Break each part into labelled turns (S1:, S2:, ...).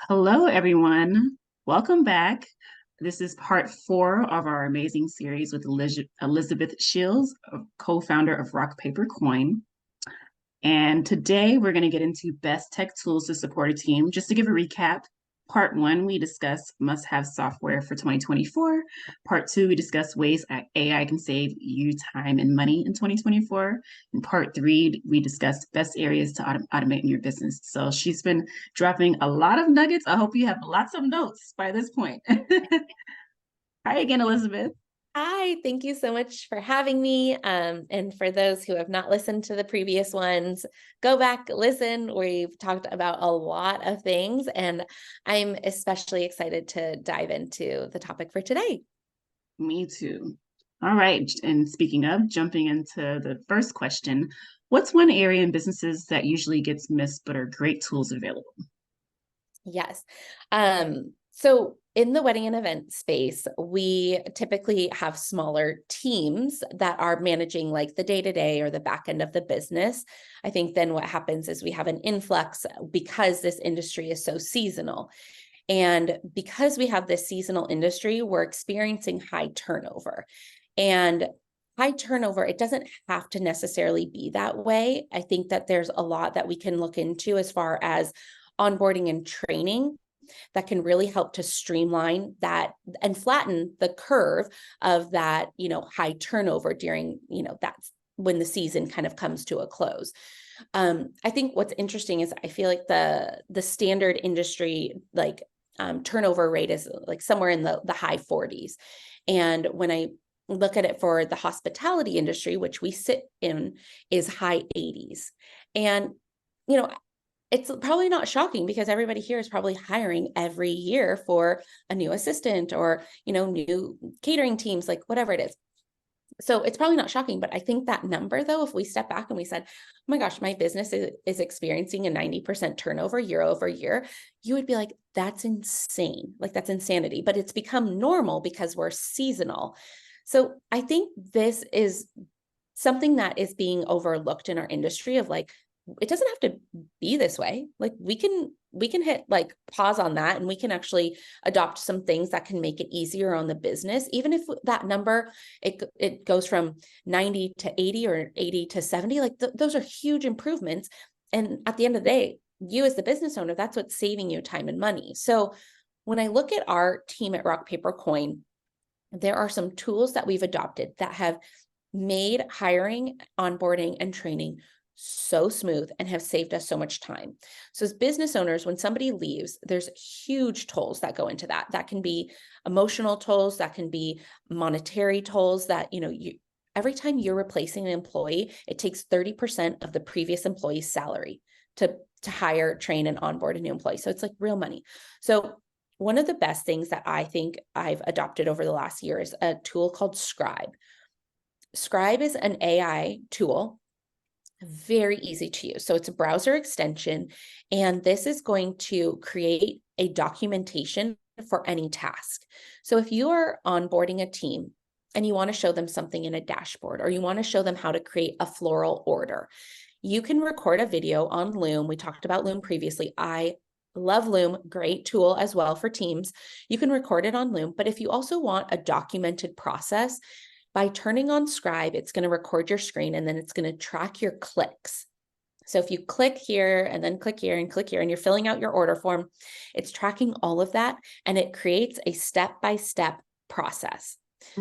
S1: Hello, everyone. Welcome back. This is part four of our amazing series with Elizabeth Sheils, co-founder of Rock Paper Coin. And today we're going to get into best tech tools to support a team. Just to give a recap, part one, we discussed must-have software for 2024. Part two, we discussed ways AI can save you time and money in 2024. In part three, we discussed best areas to automate in your business. So she's been dropping a lot of nuggets. I hope you have lots of notes by this point. Hi again, Elizabeth.
S2: Hi, thank you so much for having me. And for those who have not listened to the previous ones, go back, listen. We've talked about a lot of things, and I'm especially excited to dive into the topic for today.
S1: Me too. All right. And speaking of jumping into the first question, what's one area in businesses that usually gets missed but are great tools available?
S2: Yes. So in the wedding and event space, we typically have smaller teams that are managing like the day-to-day or the back end of the business. I think then what happens is we have an influx because this industry is so seasonal. And because we have this seasonal industry, we're experiencing high turnover. And high turnover, it doesn't have to necessarily be that way. I think that there's a lot that we can look into as far as onboarding and training that can really help to streamline that and flatten the curve of that, high turnover during, that's when the season kind of comes to a close. I think what's interesting is I feel like the standard industry turnover rate is like somewhere in the high 40s. And when I look at it for the hospitality industry, which we sit in, is high 80s. And, it's probably not shocking because everybody here is probably hiring every year for a new assistant or, new catering teams, like whatever it is. So it's probably not shocking, but I think that number though, if we step back and we said, oh my gosh, my business is experiencing a 90% turnover year over year, you would be like, that's insane. Like that's insanity, but it's become normal because we're seasonal. So I think this is something that is being overlooked in our industry of like, it doesn't have to be this way. Like we can hit like pause on that and we can actually adopt some things that can make it easier on the business. Even if that number, it goes from 90 to 80 or 80 to 70, like those are huge improvements. And at the end of the day, you as the business owner, that's what's saving you time and money. So when I look at our team at Rock Paper Coin, there are some tools that we've adopted that have made hiring, onboarding, and training so smooth and have saved us so much time. So as business owners, when somebody leaves, there's huge tolls that go into that. That can be emotional tolls, that can be monetary tolls that, every time you're replacing an employee, it takes 30% of the previous employee's salary to hire, train, and onboard a new employee. So it's like real money. So one of the best things that I think I've adopted over the last year is a tool called Scribe. Scribe is an AI tool, very easy to use. So it's a browser extension, and this is going to create a documentation for any task. So if you are onboarding a team and you want to show them something in a dashboard, or you want to show them how to create a floral order, you can record a video on Loom. We talked about Loom previously. I love Loom, great tool as well for teams. You can record it on Loom, but if you also want a documented process, by turning on Scribe, it's going to record your screen and then it's going to track your clicks. So if you click here and then click here and click here and you're filling out your order form, it's tracking all of that and it creates a step-by-step process.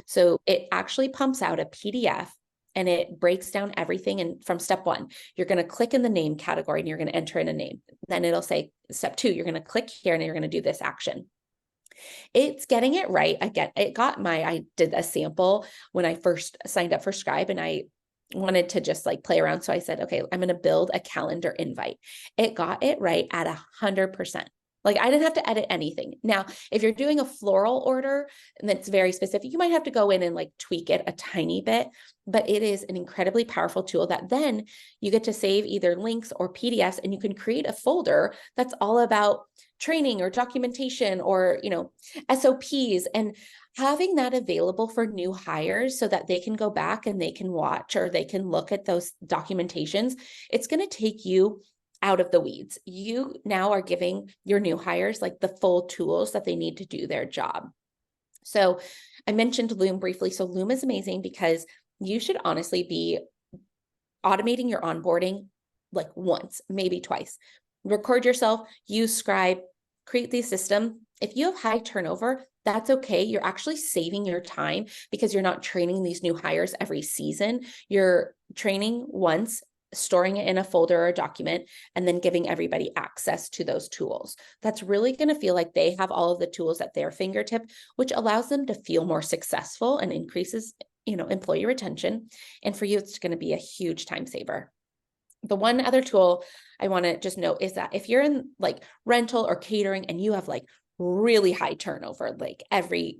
S2: So it actually pumps out a PDF and it breaks down everything. And from step one, you're going to click in the name category and you're going to enter in a name. Then it'll say step two, you're going to click here and you're going to do this action. It's getting it right. I did a sample when I first signed up for Scribe and I wanted to just like play around. So I said, okay, I'm going to build a calendar invite. It got it right at 100%. Like I didn't have to edit anything. Now, if you're doing a floral order and that's very specific, you might have to go in and like tweak it a tiny bit, but it is an incredibly powerful tool that then you get to save either links or PDFs and you can create a folder that's all about training or documentation or, SOPs, and having that available for new hires so that they can go back and they can watch or they can look at those documentations. It's going to take you out of the weeds. You now are giving your new hires like the full tools that they need to do their job. So I mentioned Loom briefly. So Loom is amazing because you should honestly be automating your onboarding like once, maybe twice. Record yourself, use Scribe, create the system. If you have high turnover, that's okay. You're actually saving your time because you're not training these new hires every season. You're training once, storing it in a folder or a document, and then giving everybody access to those tools. That's really going to feel like they have all of the tools at their fingertip, which allows them to feel more successful and increases, employee retention. And for you, it's going to be a huge time saver. The one other tool I want to just note is that if you're in like rental or catering and you have like really high turnover, like every,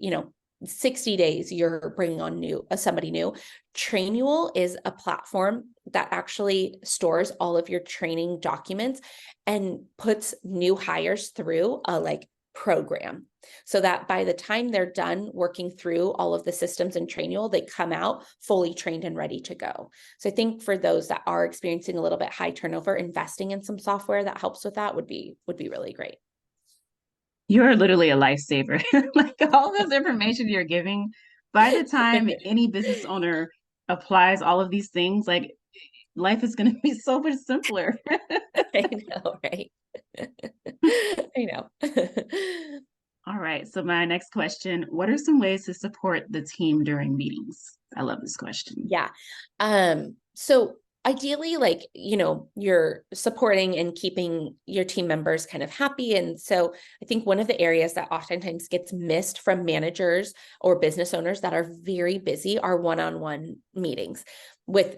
S2: 60 days, you're bringing on somebody new. Trainual is a platform that actually stores all of your training documents and puts new hires through a like program so that by the time they're done working through all of the systems in Trainual, they come out fully trained and ready to go. So I think for those that are experiencing a little bit high turnover, investing in some software that helps with that would be really great.
S1: You're literally a lifesaver. Like all this information you're giving, by the time any business owner applies all of these things, like life is going to be so much simpler.
S2: I know, right? I know.
S1: All right. So my next question, what are some ways to support the team during meetings? I love this question.
S2: Yeah. So ideally, like, you're supporting and keeping your team members kind of happy. And so I think one of the areas that oftentimes gets missed from managers or business owners that are very busy are one-on-one meetings with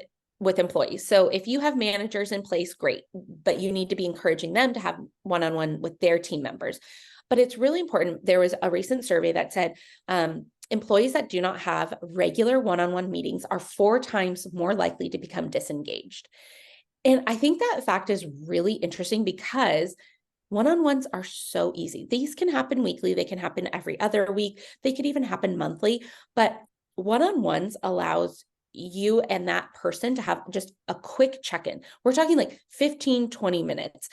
S2: employees. So if you have managers in place, great, but you need to be encouraging them to have one-on-one with their team members. But it's really important. There was a recent survey that said, employees that do not have regular one-on-one meetings are 4 times more likely to become disengaged. And I think that fact is really interesting because one-on-ones are so easy. These can happen weekly. They can happen every other week. They could even happen monthly, but one-on-ones allows you and that person to have just a quick check-in. We're talking like 15, 20 minutes.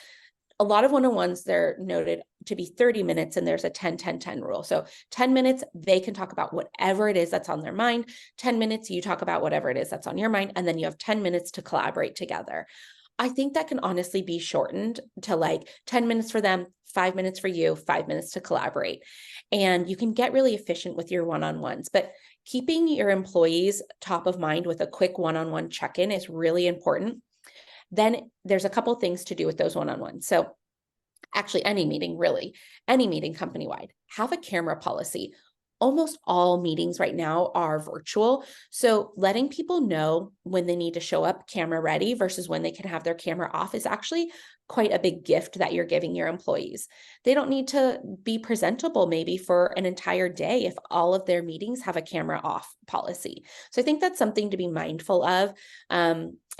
S2: A lot of one-on-ones, they're noted to be 30 minutes and there's a 10-10-10 rule. So 10 minutes, they can talk about whatever it is that's on their mind. 10 minutes, you talk about whatever it is that's on your mind. And then you have 10 minutes to collaborate together. I think that can honestly be shortened to like 10 minutes for them, 5 minutes for you, 5 minutes to collaborate. And you can get really efficient with your one-on-ones, but keeping your employees top of mind with a quick one-on-one check-in is really important. Then there's a couple things to do with those one-on-ones. So actually any meeting company-wide, have a camera policy. Almost all meetings right now are virtual. So letting people know when they need to show up camera ready versus when they can have their camera off is actually quite a big gift that you're giving your employees. They don't need to be presentable maybe for an entire day if all of their meetings have a camera off policy. So I think that's something to be mindful of.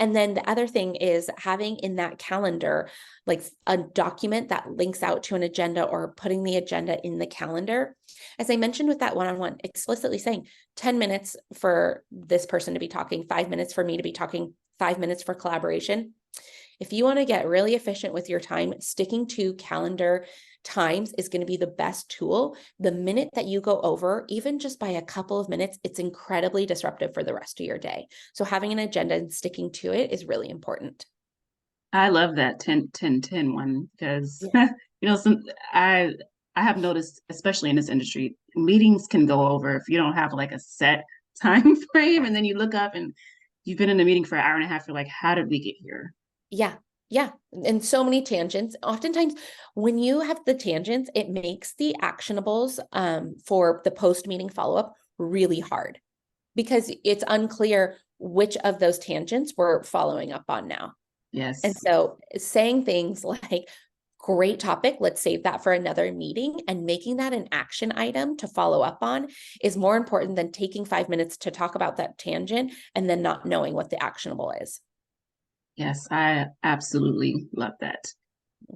S2: And then the other thing is having in that calendar, like a document that links out to an agenda or putting the agenda in the calendar. As I mentioned with that one-on-one, explicitly saying 10 minutes for this person to be talking, 5 minutes for me to be talking, 5 minutes for collaboration. If you want to get really efficient with your time, sticking to calendar times is going to be the best tool. The minute that you go over, even just by a couple of minutes, it's incredibly disruptive for the rest of your day. So having an agenda and sticking to it is really important.
S1: I love that 10-10-10 one because
S2: Yeah.
S1: I have noticed, especially in this industry, meetings can go over if you don't have like a set time frame, and then you look up and you've been in a meeting for an hour and a half. You're like, how did we get here?
S2: Yeah. Yeah. And so many tangents. Oftentimes when you have the tangents, it makes the actionables for the post-meeting follow-up really hard because it's unclear which of those tangents we're following up on now. And
S1: Yes.
S2: so saying things like, great topic, let's save that for another meeting, and making that an action item to follow up on is more important than taking 5 minutes to talk about that tangent and then not knowing what the actionable is.
S1: Yes, I absolutely love that.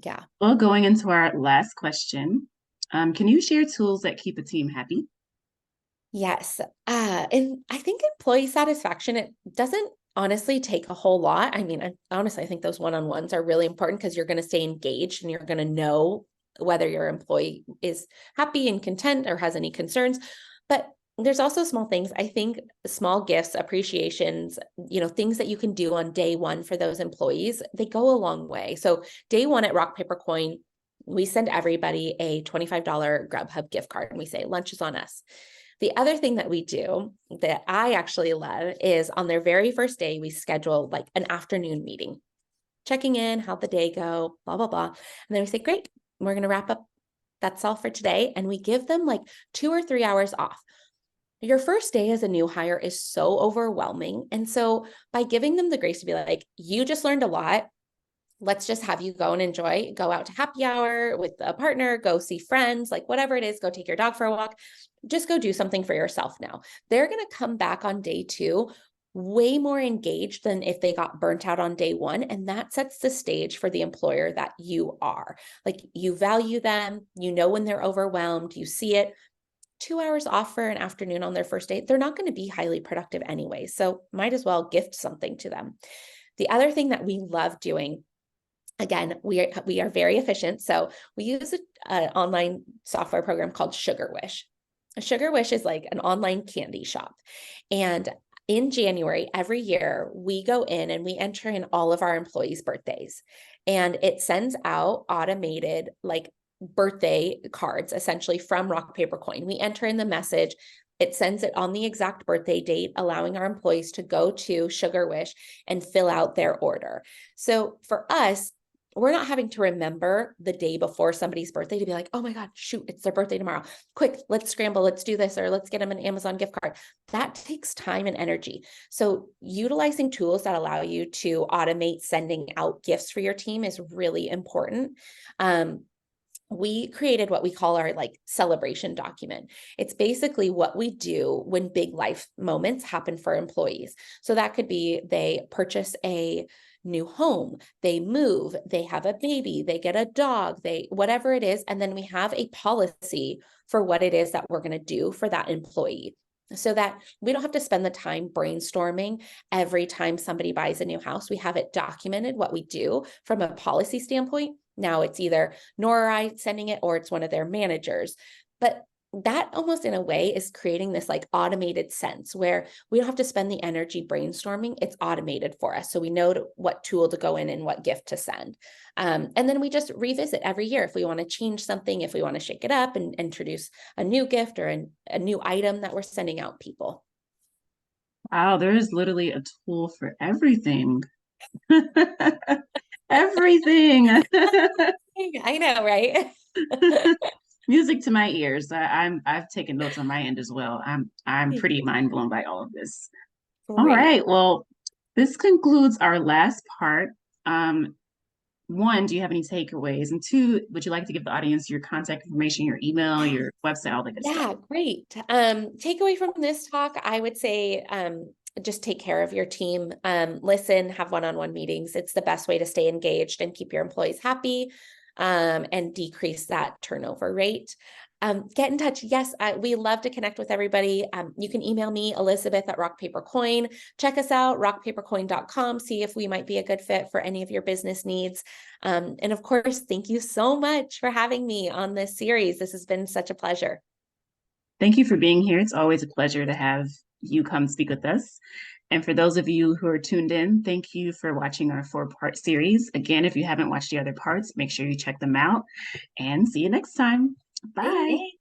S2: Yeah.
S1: Well, going into our last question, can you share tools that keep a team happy?
S2: Yes. And I think employee satisfaction, it doesn't honestly take a whole lot. I mean, honestly, I think those one-on-ones are really important because you're going to stay engaged and you're going to know whether your employee is happy and content or has any concerns. But there's also small things. I think small gifts, appreciations, things that you can do on day one for those employees, they go a long way. So day one at Rock, Paper, Coin, we send everybody a $25 Grubhub gift card and we say, lunch is on us. The other thing that we do that I actually love is on their very first day, we schedule like an afternoon meeting, checking in, how'd the day go, blah, blah, blah. And then we say, great, we're going to wrap up. That's all for today. And we give them like 2 or 3 hours off. Your first day as a new hire is so overwhelming. And so by giving them the grace to be like, you just learned a lot. Let's just have you go and enjoy, go out to happy hour with a partner, go see friends, like whatever it is, go take your dog for a walk, just go do something for yourself now. They're going to come back on day 2 way more engaged than if they got burnt out on day 1. And that sets the stage for the employer that you are. Like you value them, when they're overwhelmed, you see it. 2 hours off for an afternoon on their first date, they're not going to be highly productive anyway. So might as well gift something to them. The other thing that we love doing, again, we are very efficient. So we use an online software program called Sugar Wish. Sugar Wish is like an online candy shop. And in January, every year, we go in and we enter in all of our employees' birthdays. And it sends out automated like birthday cards, essentially from Rock, Paper, Coin. We enter in the message. It sends it on the exact birthday date, allowing our employees to go to Sugar Wish and fill out their order. So for us, we're not having to remember the day before somebody's birthday to be like, oh my God, shoot, it's their birthday tomorrow. Quick, let's scramble, let's do this, or let's get them an Amazon gift card. That takes time and energy. So utilizing tools that allow you to automate sending out gifts for your team is really important. We created what we call our like celebration document. It's basically what we do when big life moments happen for employees. So that could be they purchase a new home, they move, they have a baby, they get a dog, whatever it is. And then we have a policy for what it is that we're going to do for that employee, so that we don't have to spend the time brainstorming every time somebody buys a new house. We have it documented what we do from a policy standpoint. Now it's either Nora or I sending it, or it's one of their managers. But that almost in a way is creating this like automated sense where we don't have to spend the energy brainstorming. It's automated for us. So we know what tool to go in and what gift to send. And then we just revisit every year if we want to change something, if we want to shake it up and introduce a new gift or a new item that we're sending out people.
S1: Wow, there is literally a tool for everything. Everything.
S2: I know, right?
S1: Music to my ears. I've taken notes on my end as well. I'm pretty mind blown by all of this. All
S2: Great.
S1: right. Well, this concludes our last part. 1, do you have any takeaways? And 2, would you like to give the audience your contact information, your email, your website, all that good stuff?
S2: Yeah, great. Takeaway from this talk, I would say just take care of your team. Listen, have one-on-one meetings. It's the best way to stay engaged and keep your employees happy and decrease that turnover rate. Get in touch. Yes, we love to connect with everybody. You can email me, Elizabeth at Rock, Paper, Coin. Check us out, rockpapercoin.com. See if we might be a good fit for any of your business needs. And of course, thank you so much for having me on this series. This has been such a pleasure.
S1: Thank you for being here. It's always a pleasure to have you come speak with us. And for those of you who are tuned in, thank you for watching our 4-part series. Again, if you haven't watched the other parts, make sure you check them out, and see you next time. Bye.